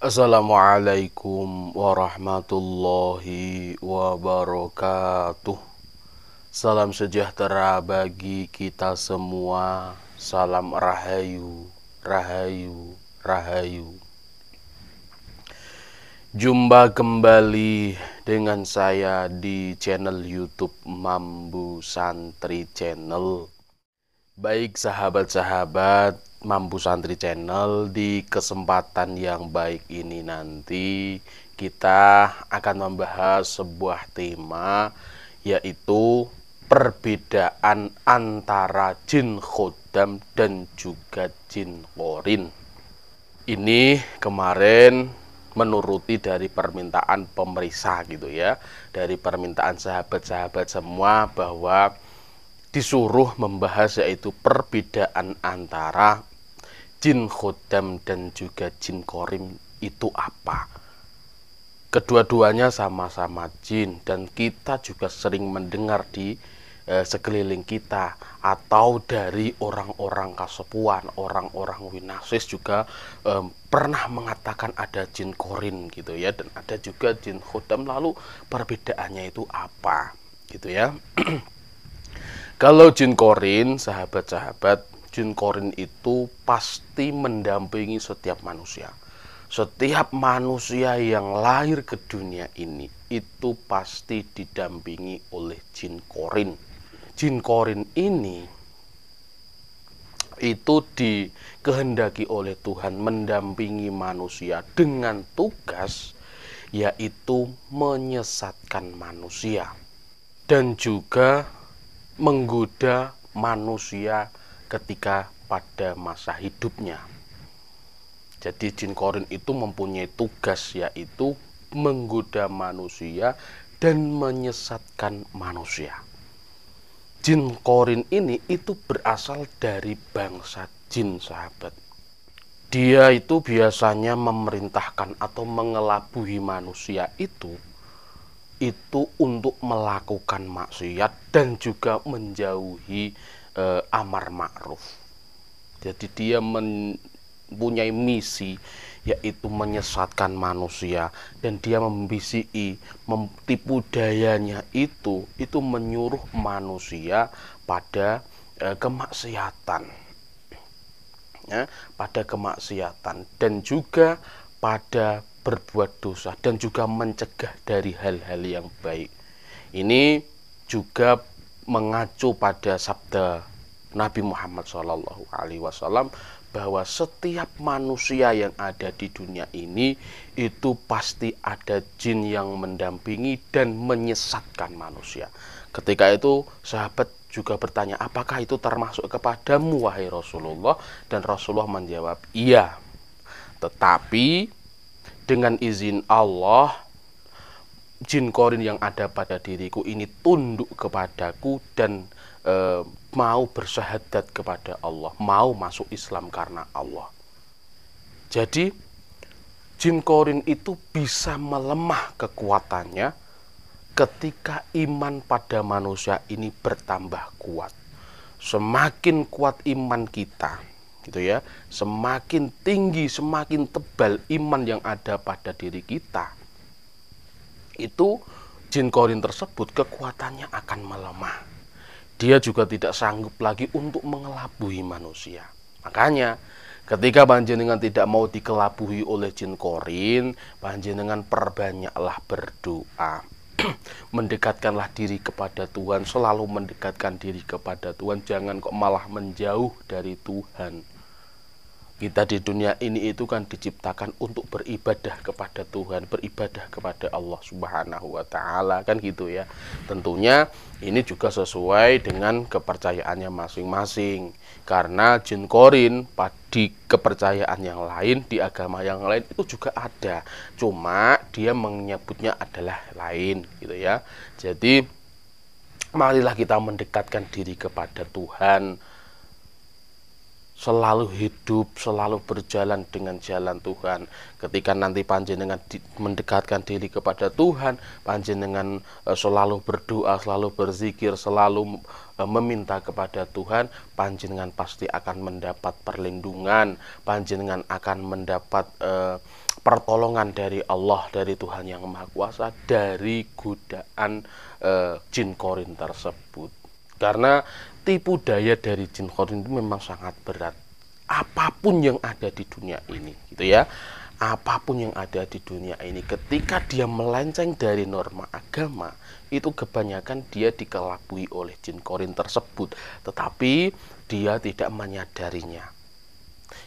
Assalamualaikum warahmatullahi wabarakatuh. Salam sejahtera bagi kita semua. Salam rahayu, rahayu, rahayu. Jumpa kembali dengan saya di channel YouTube Mambu Santri Channel. Baik sahabat-sahabat Mampu Santri Channel, di kesempatan yang baik ini nanti kita akan membahas sebuah tema, yaitu perbedaan antara jin khodam dan juga jin qorin. Ini kemarin menuruti dari permintaan pemeriksa gitu ya, dari permintaan sahabat-sahabat semua, bahwa disuruh membahas yaitu perbedaan antara jin khodam dan juga jin qorin itu apa. Kedua-duanya sama-sama jin, dan kita juga sering mendengar di sekeliling kita, atau dari orang-orang kasepuan, orang-orang winasis juga pernah mengatakan ada jin qorin gitu ya, dan ada juga jin khodam. Lalu perbedaannya itu apa gitu ya. Kalau jin qorin, sahabat-sahabat, jin qorin itu pasti mendampingi setiap manusia. Setiap manusia yang lahir ke dunia ini itu pasti didampingi oleh jin qorin. Jin qorin ini itu dikehendaki oleh Tuhan mendampingi manusia dengan tugas yaitu menyesatkan manusia dan juga menggoda manusia ketika pada masa hidupnya. Jadi jin qorin itu mempunyai tugas yaitu menggoda manusia dan menyesatkan manusia. Jin qorin ini itu berasal dari bangsa jin, sahabat. Dia itu biasanya memerintahkan atau mengelabui manusia itu untuk melakukan maksiat dan juga menjauhi amar ma'ruf. Jadi dia mempunyai misi yaitu menyesatkan manusia, dan dia membisiki, mentipu dayanya itu menyuruh manusia pada kemaksiatan ya, pada kemaksiatan dan juga pada berbuat dosa, dan juga mencegah dari hal-hal yang baik. Ini juga mengacu pada sabda Nabi Muhammad SAW, bahwa setiap manusia yang ada di dunia ini itu pasti ada jin yang mendampingi dan menyesatkan manusia. Ketika itu sahabat juga bertanya, apakah itu termasuk kepadamu wahai Rasulullah? Dan Rasulullah menjawab, iya, tetapi dengan izin Allah, jin qorin yang ada pada diriku ini tunduk kepadaku dan mau bersyahadat kepada Allah, mau masuk Islam karena Allah. Jadi jin qorin itu bisa melemah kekuatannya ketika iman pada manusia ini bertambah kuat. Semakin kuat iman kita gitu ya, semakin tinggi, semakin tebal iman yang ada pada diri kita, itu jin qorin tersebut kekuatannya akan melemah. Dia juga tidak sanggup lagi untuk mengelabui manusia. Makanya ketika panjenengan tidak mau dikelabui oleh jin qorin, panjenengan perbanyaklah berdoa. Mendekatkanlah diri kepada Tuhan, selalu mendekatkan diri kepada Tuhan, jangan kok malah menjauh dari Tuhan. Kita di dunia ini itu kan diciptakan untuk beribadah kepada Tuhan, beribadah kepada Allah Subhanahu wa Ta'ala, kan gitu ya. Tentunya ini juga sesuai dengan kepercayaannya masing-masing, karena jin qorin di kepercayaan yang lain, di agama yang lain itu juga ada, cuma dia menyebutnya adalah lain gitu ya. Jadi marilah kita mendekatkan diri kepada Tuhan, selalu hidup, selalu berjalan dengan jalan Tuhan. Ketika nanti panjenengan mendekatkan diri kepada Tuhan, panjenengan selalu berdoa, selalu berzikir, selalu meminta kepada Tuhan, panjenengan pasti akan mendapat perlindungan, panjenengan akan mendapat pertolongan dari Allah, dari Tuhan yang Maha Kuasa, dari godaan jin korin tersebut. Karena tipu daya dari jin korin itu memang sangat berat. Apapun yang ada di dunia ini, gitu ya. Apapun yang ada di dunia ini, ketika dia melenceng dari norma agama, itu kebanyakan dia dikelabui oleh jin korin tersebut, tetapi dia tidak menyadarinya.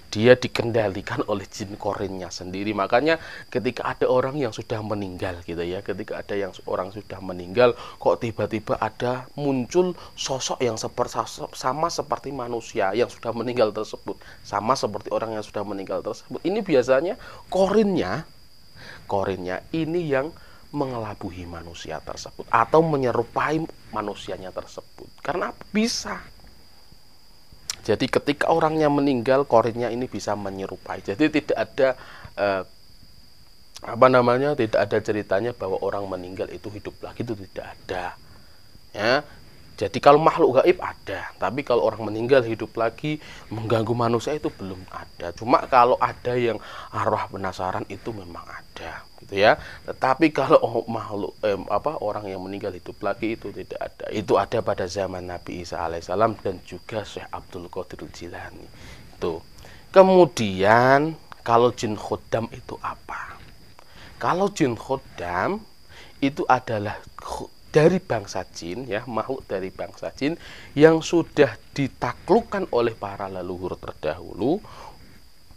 Dia dikendalikan oleh jin korinnya sendiri. Makanya ketika ada orang yang sudah meninggal gitu ya, ketika ada yang orang sudah meninggal, kok tiba-tiba ada muncul sosok yang sama seperti manusia yang sudah meninggal tersebut, sama seperti orang yang sudah meninggal tersebut. Ini biasanya korinnya ini yang mengelabui manusia tersebut atau menyerupai manusianya tersebut. Karena bisa. Jadi ketika orangnya meninggal, korinnya ini bisa menyerupai. Jadi tidak ada tidak ada ceritanya bahwa orang meninggal itu hidup lagi, itu tidak ada. Ya. Jadi kalau makhluk gaib ada, tapi kalau orang meninggal hidup lagi mengganggu manusia itu belum ada. Cuma kalau ada yang arwah penasaran itu memang ada, gitu ya. Tetapi kalau makhluk orang yang meninggal hidup lagi itu tidak ada. Itu ada pada zaman Nabi Isa alaihissalam dan juga Syekh Abdul Qadir Jilani. Itu. Kemudian kalau jin khodam itu apa? Kalau jin khodam itu adalah dari bangsa jin, ya, makhluk dari bangsa jin yang sudah ditaklukkan oleh para leluhur terdahulu,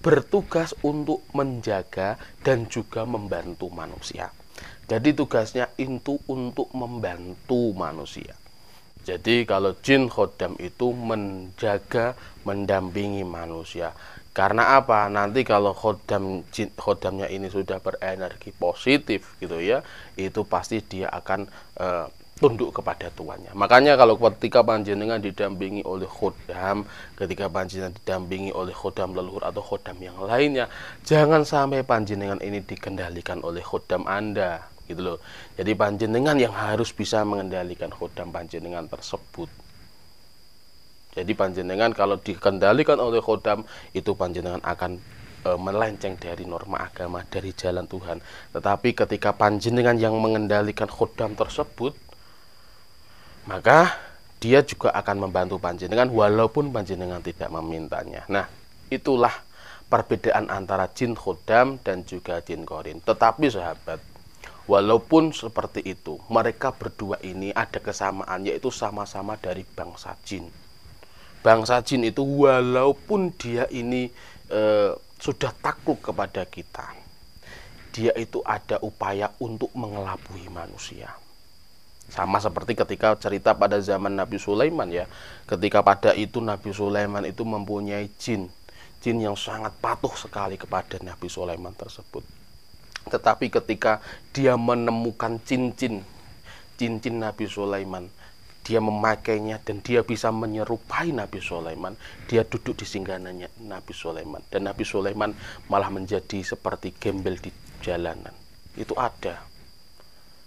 bertugas untuk menjaga dan juga membantu manusia. Jadi tugasnya itu untuk membantu manusia. Jadi kalau jin khodam itu menjaga, mendampingi manusia. Karena apa? Nanti kalau khodamnya ini sudah berenergi positif gitu ya, itu pasti dia akan tunduk kepada tuannya. Makanya kalau ketika panjenengan didampingi oleh khodam, ketika panjenengan didampingi oleh khodam leluhur atau khodam yang lainnya, jangan sampai panjenengan ini dikendalikan oleh khodam Anda, gitu loh. Jadi panjenengan yang harus bisa mengendalikan khodam panjenengan tersebut. Jadi panjenengan kalau dikendalikan oleh khodam, itu panjenengan akan melenceng dari norma agama, dari jalan Tuhan. Tetapi ketika panjenengan yang mengendalikan khodam tersebut, maka dia juga akan membantu panjenengan walaupun panjenengan tidak memintanya. Nah, itulah perbedaan antara jin khodam dan juga jin korin. Tetapi sahabat, walaupun seperti itu, mereka berdua ini ada kesamaan, yaitu sama-sama dari bangsa jin. Bangsa jin itu walaupun dia ini sudah takluk kepada kita, dia itu ada upaya untuk mengelabui manusia. Sama seperti ketika cerita pada zaman Nabi Sulaiman ya. Ketika pada itu Nabi Sulaiman itu mempunyai jin yang sangat patuh sekali kepada Nabi Sulaiman tersebut. Tetapi ketika dia menemukan cincin Nabi Sulaiman, dia memakainya dan dia bisa menyerupai Nabi Sulaiman, dia duduk di singgahannya Nabi Sulaiman, dan Nabi Sulaiman malah menjadi seperti gembel di jalanan. Itu ada.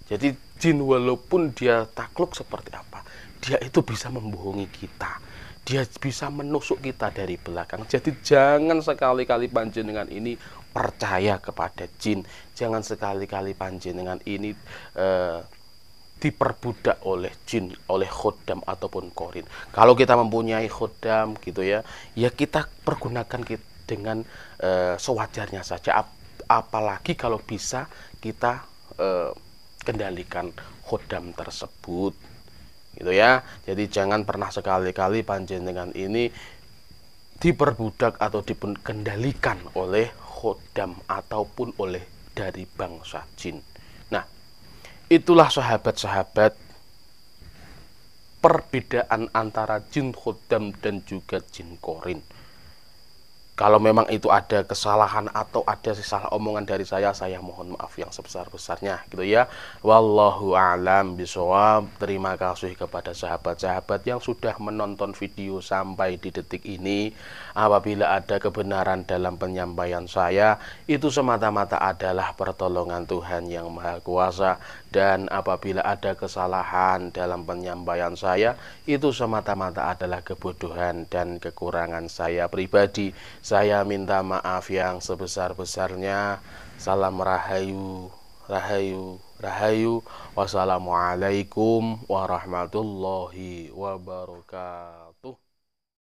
Jadi jin walaupun dia takluk seperti apa, dia itu bisa membohongi kita, dia bisa menusuk kita dari belakang. Jadi jangan sekali-kali panjenengan ini percaya kepada jin, jangan sekali-kali panjenengan ini diperbudak oleh jin, oleh khodam ataupun korin. Kalau kita mempunyai khodam gitu ya, ya kita pergunakan dengan sewajarnya saja. Apalagi kalau bisa kita kendalikan khodam tersebut, gitu ya. Jadi jangan pernah sekali-kali panjenengan ini diperbudak atau dikendalikan oleh khodam ataupun oleh dari bangsa jin. Nah, itulah sahabat-sahabat perbedaan antara jin khodam dan juga jin korin. Kalau memang itu ada kesalahan atau ada salah omongan dari saya mohon maaf yang sebesar-besarnya gitu ya. Wallahu a'lam bishawab. Terima kasih kepada sahabat-sahabat yang sudah menonton video sampai di detik ini. Apabila ada kebenaran dalam penyampaian saya, itu semata-mata adalah pertolongan Tuhan yang Maha Kuasa. Dan apabila ada kesalahan dalam penyampaian saya, itu semata-mata adalah kebodohan dan kekurangan saya pribadi. Saya minta maaf yang sebesar-besarnya. Salam rahayu, rahayu, rahayu. Wassalamualaikum warahmatullahi wabarakatuh.